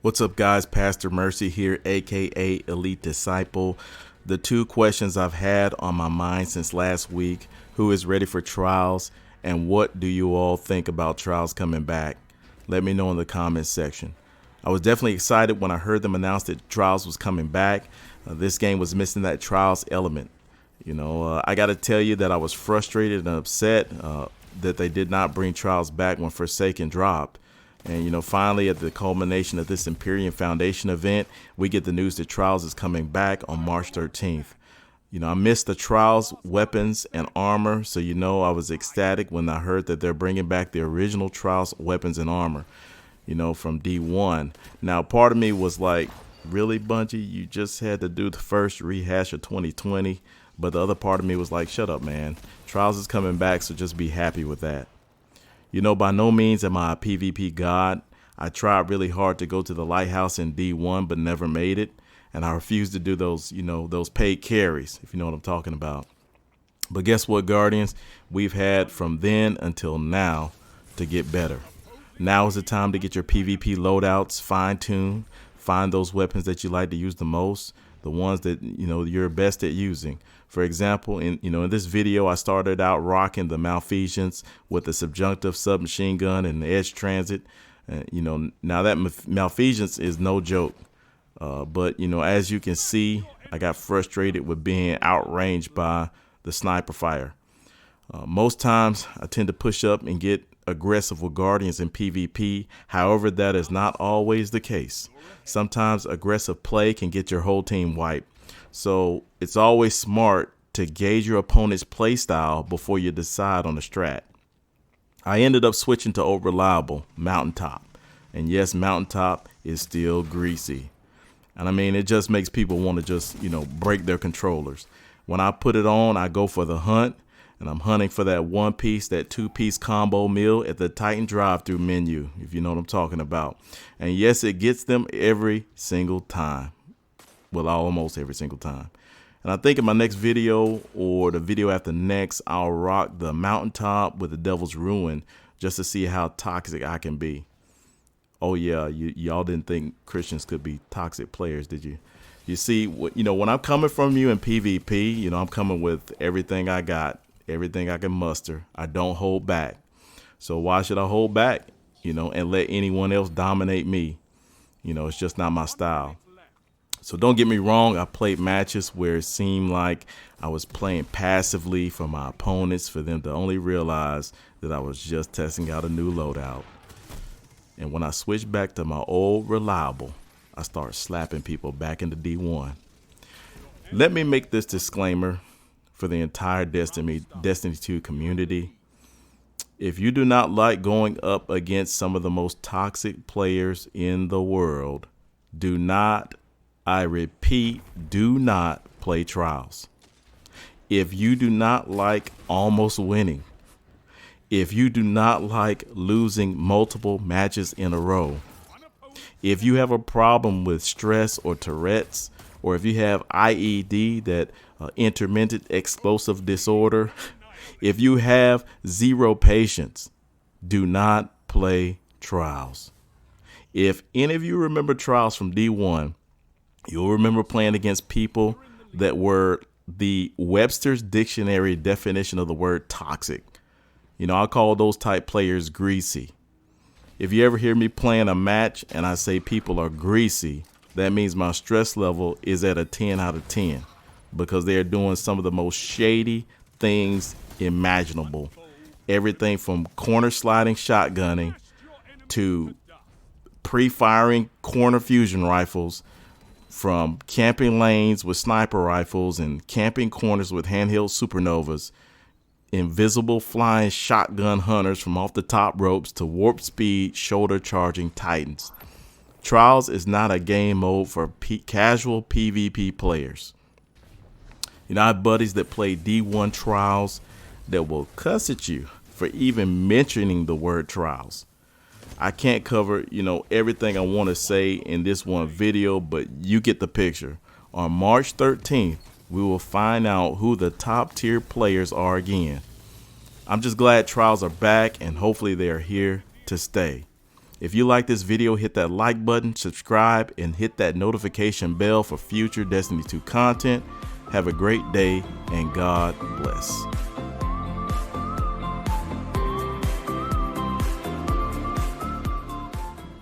What's up, guys? Pastor Mercy here, aka Elite Disciple. The two questions I've had on my mind since last week: who is ready for trials, and what do you all think about trials coming back? Let me know in the comments section. I was definitely excited when I heard them announce that trials was coming back. This game was missing that trials element. I got to tell you that I was frustrated and upset that they did not bring trials back when Forsaken dropped. And, finally, at the culmination of this Imperium Foundation event, we get the news that Trials is coming back on March 13th. I missed the Trials weapons and armor, so I was ecstatic when I heard that they're bringing back the original Trials weapons and armor, from D1. Now, part of me was like, really, Bungie? You just had to do the first rehash of 2020. But the other part of me was like, shut up, man. Trials is coming back, so just be happy with that. By no means am I a PvP god. I tried really hard to go to the lighthouse in D1, but never made it. And I refused to do those, those paid carries, if you know what I'm talking about. But guess what, Guardians? We've had from then until now to get better. Now is the time to get your PvP loadouts fine-tuned. Find those weapons that you like to use the most, the ones that, you're best at using. For example, in this video, I started out rocking the Malfeasance with the subjunctive submachine gun and the edge transit. Now that Malfeasance is no joke. But as you can see, I got frustrated with being outranged by the sniper fire. Most times I tend to push up and get aggressive with Guardians in PvP. However, that is not always the case. Sometimes aggressive play can get your whole team wiped. So it's always smart to gauge your opponent's play style before you decide on the strat. I ended up switching to old reliable Mountaintop. And yes, Mountaintop is still greasy. And I mean, it just makes people want to just, break their controllers. When I put it on, I go for the hunt. And I'm hunting for that one-piece, that two-piece combo meal at the Titan drive-thru menu, if you know what I'm talking about. And yes, it gets them every single time. Well, almost every single time. And I think in my next video or the video after next, I'll rock the Mountaintop with the Devil's Ruin just to see how toxic I can be. Oh, yeah, y'all didn't think Christians could be toxic players, did you? You see, when I'm coming from you in PvP, I'm coming with everything I got. Everything I can muster. I don't hold back. So why should I hold back, and let anyone else dominate me? It's just not my style. So don't get me wrong. I played matches where it seemed like I was playing passively for my opponents, for them to only realize that I was just testing out a new loadout. And when I switched back to my old reliable, I started slapping people back into D1. Let me make this disclaimer for the entire Destiny 2 community. If you do not like going up against some of the most toxic players in the world, do not, I repeat, do not play Trials. If you do not like almost winning, if you do not like losing multiple matches in a row, if you have a problem with stress or Tourette's, or if you have IED, that intermittent explosive disorder, if you have zero patience, do not play Trials. If any of you remember Trials from D1, you'll remember playing against people that were the Webster's Dictionary definition of the word toxic. I call those type players greasy. If you ever hear me playing a match and I say people are greasy, that means my stress level is at a 10 out of 10 because they are doing some of the most shady things imaginable. Everything from corner sliding shotgunning to pre-firing corner fusion rifles, from camping lanes with sniper rifles and camping corners with handheld supernovas, invisible flying shotgun hunters from off the top ropes to warp speed shoulder charging Titans. Trials is not a game mode for casual PvP players. I have buddies that play D1 Trials that will cuss at you for even mentioning the word Trials. I can't cover, everything I want to say in this one video, but you get the picture. On March 13th, we will find out who the top tier players are again. I'm just glad Trials are back, and hopefully they are here to stay. If you like this video, hit that like button, subscribe, and hit that notification bell for future Destiny 2 content. Have a great day, and God bless.